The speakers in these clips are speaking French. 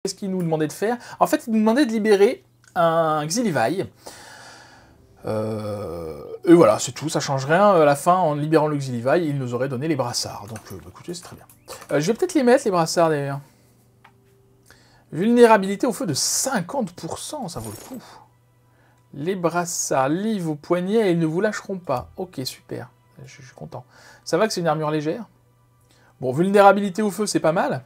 Qu'est-ce qu'il nous demandait de faire? En fait, il nous demandait de libérer un Xilivaï. Et voilà, c'est tout, ça change rien. À la fin, en libérant le Xilivaï, il nous aurait donné les brassards. Donc, écoutez, c'est très bien. Je vais peut-être les mettre, les brassards, d'ailleurs. Vulnérabilité au feu de 50%, ça vaut le coup. Les brassards livrent au poignet et ils ne vous lâcheront pas. Ok, super. Je suis content. Ça va que c'est une armure légère. Bon, vulnérabilité au feu, c'est pas mal.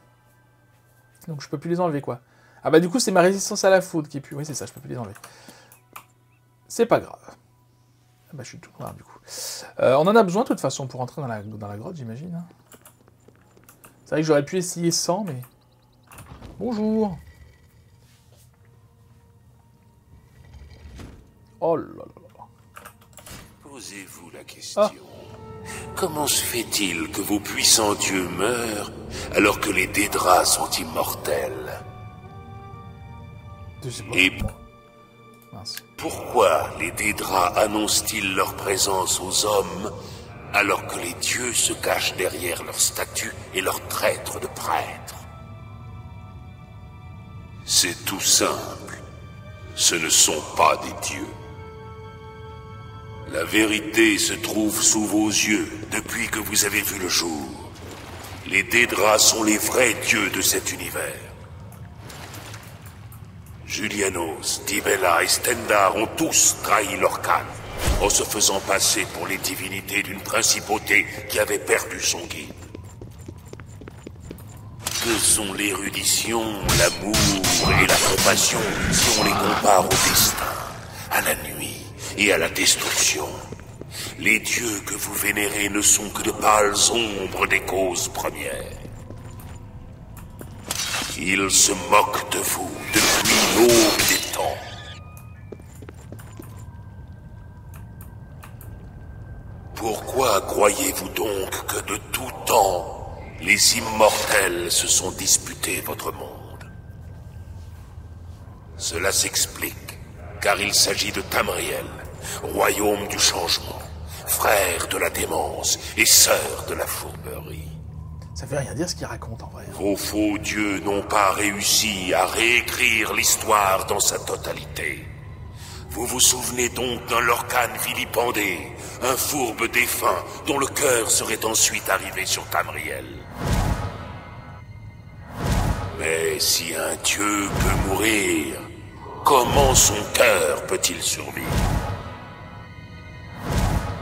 Donc je peux plus les enlever, quoi. Ah bah du coup, c'est ma résistance à la foudre qui est plus... Oui, c'est ça, je peux plus les enlever. C'est pas grave. Ah bah je suis tout noir, du coup. On en a besoin, de toute façon, pour entrer dans la grotte, j'imagine. Hein. C'est vrai que j'aurais pu essayer sans, mais... Bonjour. Oh là là là. Posez-vous la question. Comment se fait-il que vos puissants dieux meurent alors que les Dédras sont immortels? Et pourquoi les Dédras annoncent-ils leur présence aux hommes alors que les dieux se cachent derrière leurs statues et leurs traîtres de prêtres? C'est tout simple. Ce ne sont pas des dieux. La vérité se trouve sous vos yeux depuis que vous avez vu le jour. Les Dédras sont les vrais dieux de cet univers. Julianos, Dibella et Stendar ont tous trahi Lorkhan en se faisant passer pour les divinités d'une principauté qui avait perdu son guide. Que sont l'érudition, l'amour et la compassion si on les compare au destin, à la nuit et à la destruction? Les dieux que vous vénérez ne sont que de pâles ombres des causes premières. Ils se moquent de vous depuis l'aube des temps. Pourquoi croyez-vous donc que de tout temps, les immortels se sont disputés votre monde? Cela s'explique, car il s'agit de Tamriel, royaume du changement, frère de la démence et sœur de la fourberie. Ça veut rien dire ce qu'il raconte en vrai. Vos faux dieux n'ont pas réussi à réécrire l'histoire dans sa totalité. Vous vous souvenez donc d'un Lorkhan vilipendé, un fourbe défunt dont le cœur serait ensuite arrivé sur Tamriel. Mais si un dieu peut mourir, comment son cœur peut-il survivre?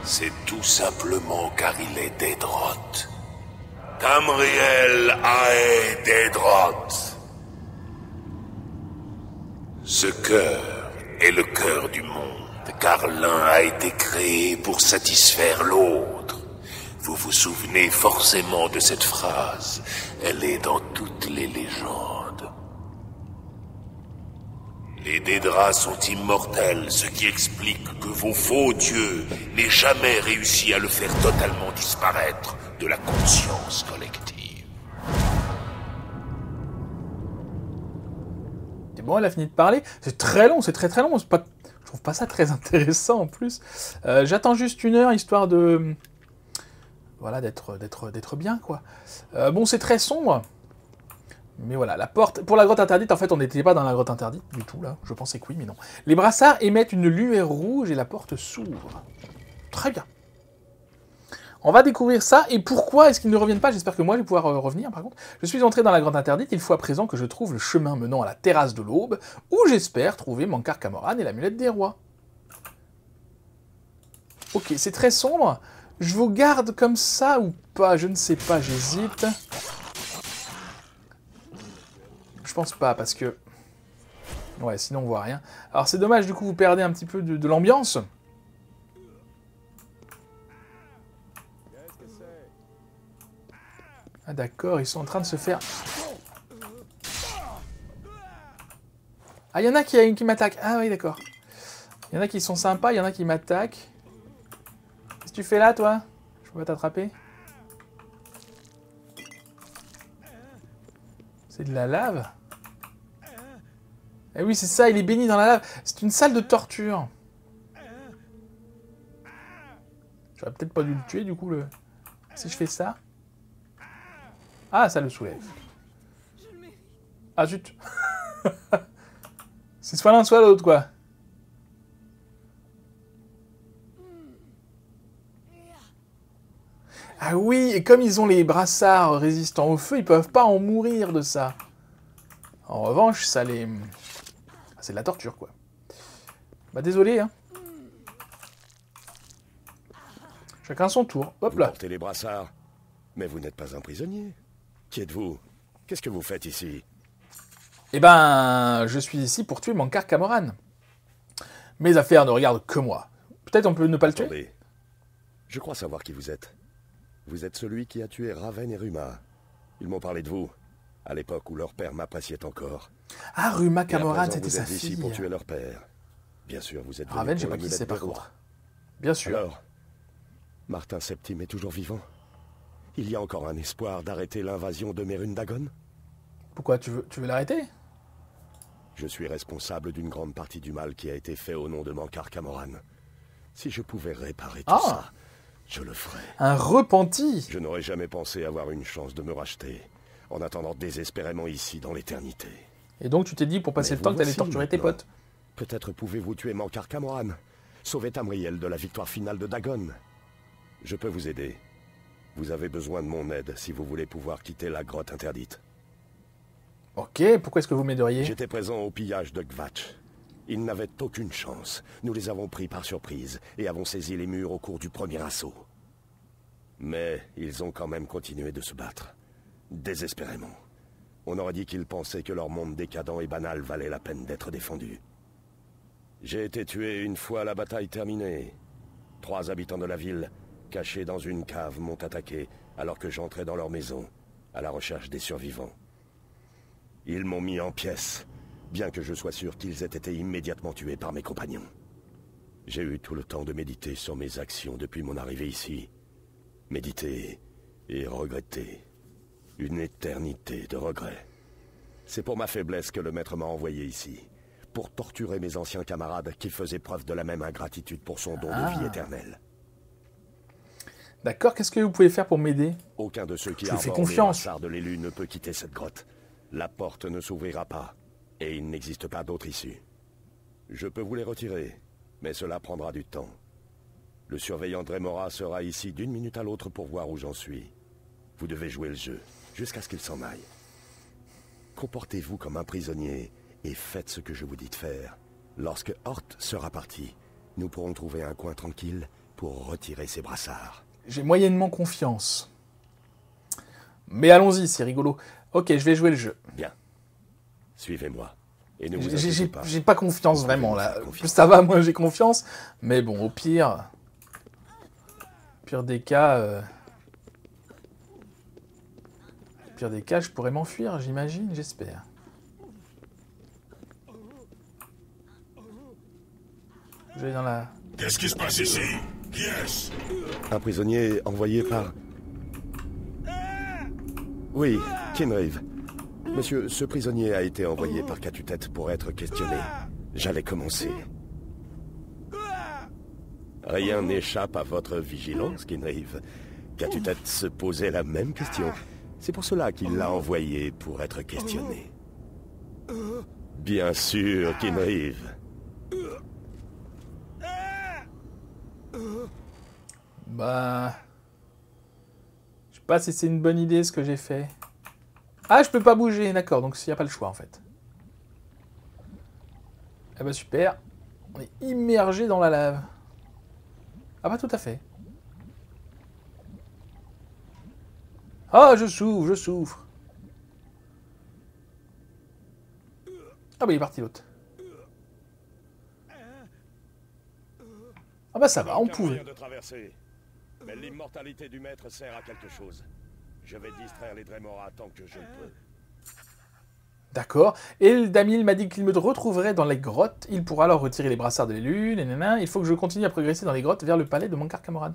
C'est tout simplement car il est Daedroth. Tamriel Ae Daedroth. Ce cœur est le cœur du monde, car l'un a été créé pour satisfaire l'autre. Vous vous souvenez forcément de cette phrase. Elle est dans toutes les légendes. Les Dédras sont immortels, ce qui explique que vos faux dieux n'aient jamais réussi à le faire totalement disparaître de la conscience collective. C'est bon, elle a fini de parler. C'est très long, c'est très très long. Pas... Je trouve pas ça très intéressant en plus. J'attends juste 1 heure histoire de... Voilà, d'être bien, quoi. Bon, c'est très sombre. Mais voilà, la porte... Pour la grotte interdite, en fait, on n'était pas dans la grotte interdite du tout, là. Je pensais que oui, mais non. Les brassards émettent une lueur rouge et la porte s'ouvre. Très bien. On va découvrir ça, et pourquoi est-ce qu'ils ne reviennent pas? J'espère que moi je vais pouvoir revenir, par contre. Je suis entré dans la grotte interdite, il faut à présent que je trouve le chemin menant à la terrasse de l'aube, où j'espère trouver Mankar Camoran et l'amulette des rois. Ok, c'est très sombre. Je vous garde comme ça ou pas? Je ne sais pas, j'hésite. Je pense pas, parce que... Ouais, sinon on voit rien. Alors c'est dommage, du coup, vous perdez un petit peu de l'ambiance. Ah d'accord, ils sont en train de se faire... Ah, il y en a qui m'attaquent. Ah oui, d'accord. Il y en a qui sont sympas, il y en a qui m'attaquent. Qu'est-ce que tu fais là, toi? Je peux pas t'attraper? C'est de la lave? Eh oui, c'est ça, il est béni dans la lave. C'est une salle de torture. J'aurais peut-être pas dû le tuer, du coup, le... Si je fais ça... Ah, ça le soulève. Ah, zut. C'est soit l'un, soit l'autre, quoi. Ah oui, et comme ils ont les brassards résistants au feu, ils peuvent pas en mourir de ça. En revanche, ça les... C'est de la torture, quoi. Bah désolé, hein. Chacun son tour. Hop Vous là. portez les brassards. Mais vous n'êtes pas un prisonnier. Qui êtes-vous? Qu'est-ce que vous faites ici? Eh ben, je suis ici pour tuer Mankar Camoran. Mes affaires ne regardent que moi. Peut-être on peut ne pas le tuer? Attendez. Je crois savoir qui vous êtes. Vous êtes celui qui a tué Raven et Ruma. Ils m'ont parlé de vous, à l'époque où leur père m'appréciait encore. Ah, Ruma Et à Camoran, présent, c'était vous sa êtes ici fille. pour tuer leur père. Bien sûr, vous êtes venu Raven, pour j'ai pas qui l'amulette c'est par d'Hérault. contre. Bien sûr. Alors, Martin Septime est toujours vivant? Il y a encore un espoir d'arrêter l'invasion de Mérune Dagon? Pourquoi tu veux l'arrêter? Je suis responsable d'une grande partie du mal qui a été fait au nom de Mankar Camoran. Si je pouvais réparer tout ça, je le ferais. Un repenti. Je n'aurais jamais pensé avoir une chance de me racheter, en attendant désespérément ici dans l'éternité. Et donc tu t'es dit pour passer Mais le temps vous que t'allais voici torturer tes maintenant. potes. Peut-être pouvez-vous tuer Mankar Camoran, sauver Tamriel de la victoire finale de Dagon. Je peux vous aider. Vous avez besoin de mon aide si vous voulez pouvoir quitter la grotte interdite. Ok, pourquoi est-ce que vous m'aideriez? J'étais présent au pillage de Gvatch. Ils n'avaient aucune chance. Nous les avons pris par surprise et avons saisi les murs au cours du premier assaut. Mais ils ont quand même continué de se battre. Désespérément. On aurait dit qu'ils pensaient que leur monde décadent et banal valait la peine d'être défendu. J'ai été tué une fois la bataille terminée. 3 habitants de la ville, cachés dans une cave, m'ont attaqué alors que j'entrais dans leur maison, à la recherche des survivants. Ils m'ont mis en pièces, bien que je sois sûr qu'ils aient été immédiatement tués par mes compagnons. J'ai eu tout le temps de méditer sur mes actions depuis mon arrivée ici. Méditer et regretter. Une éternité de regrets. C'est pour ma faiblesse que le maître m'a envoyé ici. Pour torturer mes anciens camarades qui faisaient preuve de la même ingratitude pour son don de vie éternelle. D'accord, qu'est-ce que vous pouvez faire pour m'aider? Aucun de ceux qui Je vous fais arborent les confiance. brassards de l'élu ne peut quitter cette grotte. La porte ne s'ouvrira pas, et il n'existe pas d'autre issue. Je peux vous les retirer, mais cela prendra du temps. Le surveillant Dremora sera ici d'une minute à l'autre pour voir où j'en suis. Vous devez jouer le jeu, jusqu'à ce qu'il s'en aille. Comportez-vous comme un prisonnier, et faites ce que je vous dis de faire. Lorsque Hort sera parti, nous pourrons trouver un coin tranquille pour retirer ses brassards. J'ai moyennement confiance. Mais allons-y, c'est rigolo. Ok, je vais jouer le jeu. Bien. Suivez-moi. Et ne vous inquiétez pas. J'ai pas confiance vraiment là. Confiance. Ça va, moi j'ai confiance. Mais bon, au pire des cas... Au pire des cas, je pourrais m'enfuir, j'imagine, j'espère. Je vais dans la... Qu'est-ce qui se passe ici? Qui est-ce? Un prisonnier envoyé par... Oui, Kinrive. Monsieur, ce prisonnier a été envoyé par Catutet pour être questionné. J'allais commencer. Rien n'échappe à votre vigilance, Kinrive. Catutet se posait la même question. C'est pour cela qu'il l'a envoyé pour être questionné. Bien sûr, Kinrive. Bah... Je sais pas si c'est une bonne idée ce que j'ai fait. Ah, je peux pas bouger, d'accord, donc il n'y a pas le choix en fait. Ah bah super. On est immergé dans la lave. Ah bah tout à fait. Ah, je souffre, je souffre. Ah bah il est parti l'autre. Ah bah ça va, on pouvait. de traverser. Mais l'immortalité du maître sert à quelque chose. Je vais distraire les Dremora tant que je le peux. D'accord. Et le Damil m'a dit qu'il me retrouverait dans les grottes. Il pourra alors retirer les brassards de l'élu. Nanana. Il faut que je continue à progresser dans les grottes vers le palais de Mankar Camoran.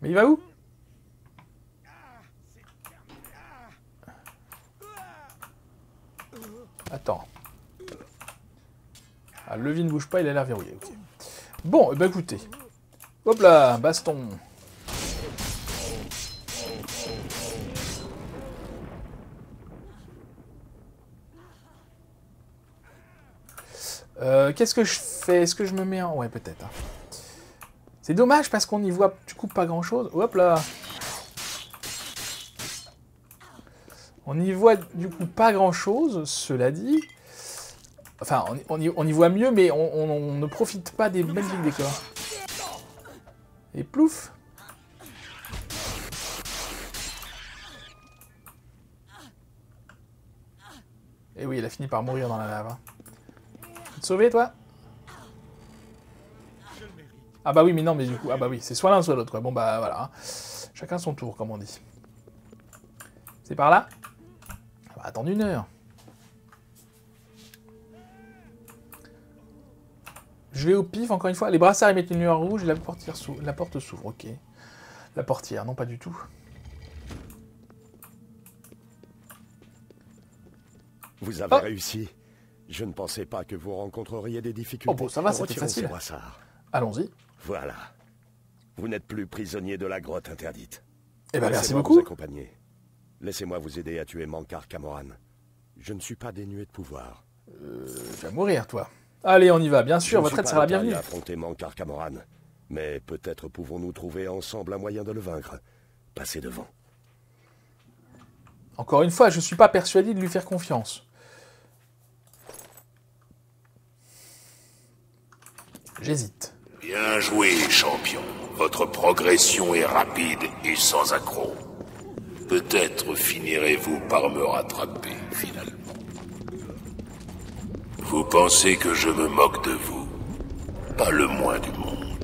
Mais il va où? Attends. Ah, le levier ne bouge pas, il a l'air verrouillé. Ok. Bon, bah écoutez. Hop là, baston. Qu'est-ce que je fais? Est-ce que je me mets en... Ouais, peut-être. Hein. C'est dommage parce qu'on n'y voit du coup pas grand-chose. Hop là. On n'y voit du coup pas grand-chose, cela dit. Enfin, on y voit mieux, mais on ne profite pas des magnifiques décors. Et plouf. Et oui, il a fini par mourir dans la lave. Hein. Tu veux te sauver, toi? Ah bah oui, mais non, mais du coup... Ah bah oui, c'est soit l'un, soit l'autre, quoi. Bon bah voilà. Hein. Chacun son tour, comme on dit. C'est par là? On va attendre 1 heure. Je vais au pif, encore une fois. Les brassards émettent une lueur rouge et la porte s'ouvre. Ok. La portière, non pas du tout. Vous avez réussi. Je ne pensais pas que vous rencontreriez des difficultés. Oh bon, ça va, c'était Retirons facile. ces brassards. Allons-y. Voilà. Vous n'êtes plus prisonnier de la grotte interdite. Eh ben, merci Laissez-moi beaucoup. vous accompagner. Laissez-moi vous aider à tuer Mankar Camoran. Je ne suis pas dénué de pouvoir. Tu vas mourir, toi. Allez, on y va. Bien sûr, votre aide sera la bienvenue. Je ne suis pas affronter Mankar Camoran, mais peut-être pouvons-nous trouver ensemble un moyen de le vaincre. Passez devant. Encore une fois, je ne suis pas persuadé de lui faire confiance. J'hésite. Bien joué, champion. Votre progression est rapide et sans accroc. Peut-être finirez-vous par me rattraper, finalement. Vous pensez que je me moque de vous? Pas le moins du monde.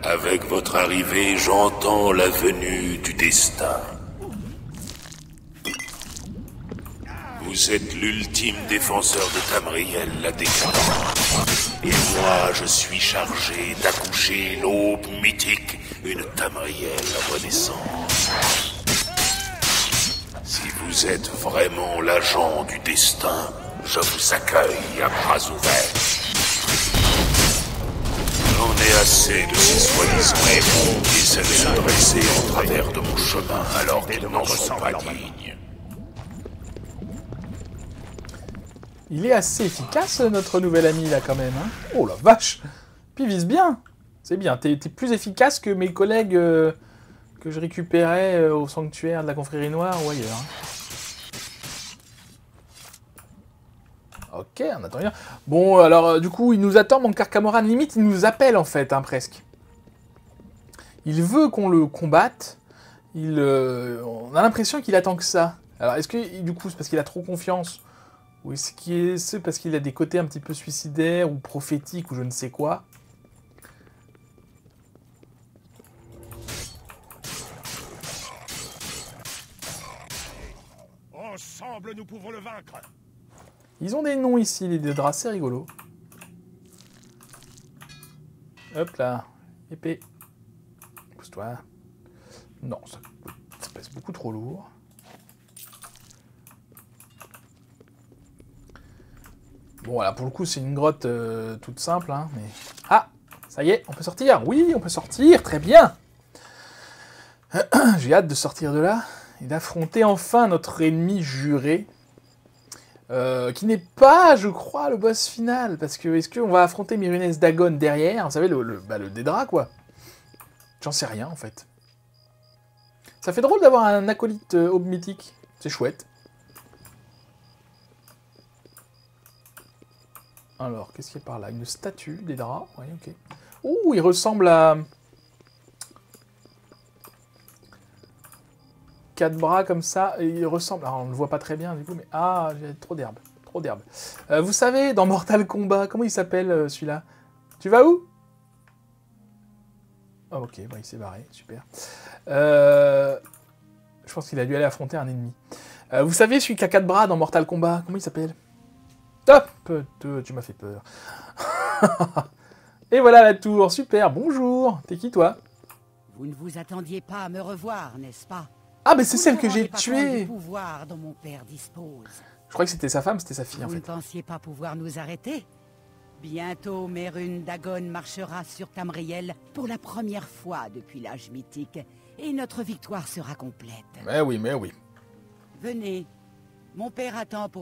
Avec votre arrivée, j'entends la venue du destin. Vous êtes l'ultime défenseur de Tamriel, la décadente. Et moi, je suis chargé d'accoucher l'aube mythique, une Tamriel renaissance. Si vous êtes vraiment l'agent du destin, je vous accueille à bras ouverts. J'en ai assez de ces soi-disant héros qui essaient de se dresser en travers de mon chemin alors qu'ils n'en sont pas dignes. Il est assez efficace, notre nouvel ami, là, quand même. Hein. Oh la vache! Puis il vise bien. C'est bien. T'es plus efficace que mes collègues que je récupérais au sanctuaire de la confrérie noire ou ailleurs. Hein. Ok, on attend rien. Bon, alors, du coup, il nous attend, Mankar Camoran. Limite, il nous appelle, en fait, hein, presque. Il veut qu'on le combatte. On a l'impression qu'il attend que ça. Alors, est-ce que, du coup, c'est parce qu'il a trop confiance? Ou est-ce c'est parce qu'il a des côtés un petit peu suicidaires ou prophétiques ou je ne sais quoi? Ensemble, nous pouvons le vaincre. Ils ont des noms ici, les deux draps, c'est rigolo. Hop là, épée. Pousse-toi. Non, ça pèse beaucoup trop lourd. Bon, voilà, pour le coup, c'est une grotte toute simple, hein, mais... Ah, ça y est, on peut sortir. Oui, on peut sortir, très bien. J'ai hâte de sortir de là et d'affronter enfin notre ennemi juré, qui n'est pas, je crois, le boss final, parce que est-ce qu'on va affronter Myrunès Dagon derrière? Vous savez, le Dédra, quoi. J'en sais rien, en fait. Ça fait drôle d'avoir un acolyte aube mythique. C'est chouette. Alors, qu'est-ce qu'il y a par là? Une statue, des draps. Oui, ok. Ouh, il ressemble à... 4 bras comme ça. Et il ressemble... Alors, on ne le voit pas très bien, du coup, mais... Ah, j'ai trop d'herbe. Trop d'herbe. Vous savez, dans Mortal Kombat, comment il s'appelle, celui-là? Tu vas où? Oh, ok, bon, il s'est barré. Super. Je pense qu'il a dû aller affronter un ennemi. Vous savez, celui qui a 4 bras dans Mortal Kombat, comment il s'appelle? Top! Tu m'as fait peur. Et voilà la tour, super, bonjour. T'es qui, toi? Vous ne vous attendiez pas à me revoir, n'est-ce pas? Ah, mais c'est celle que j'ai tuée. Pouvoir dont mon père dispose. Je croyais que c'était sa femme, c'était sa fille, Vous en fait. ne pensiez pas pouvoir nous arrêter? Bientôt, Mérune Dagon marchera sur Tamriel pour la première fois depuis l'âge mythique, et notre victoire sera complète. Mais oui, mais oui. Venez, mon père attend pour...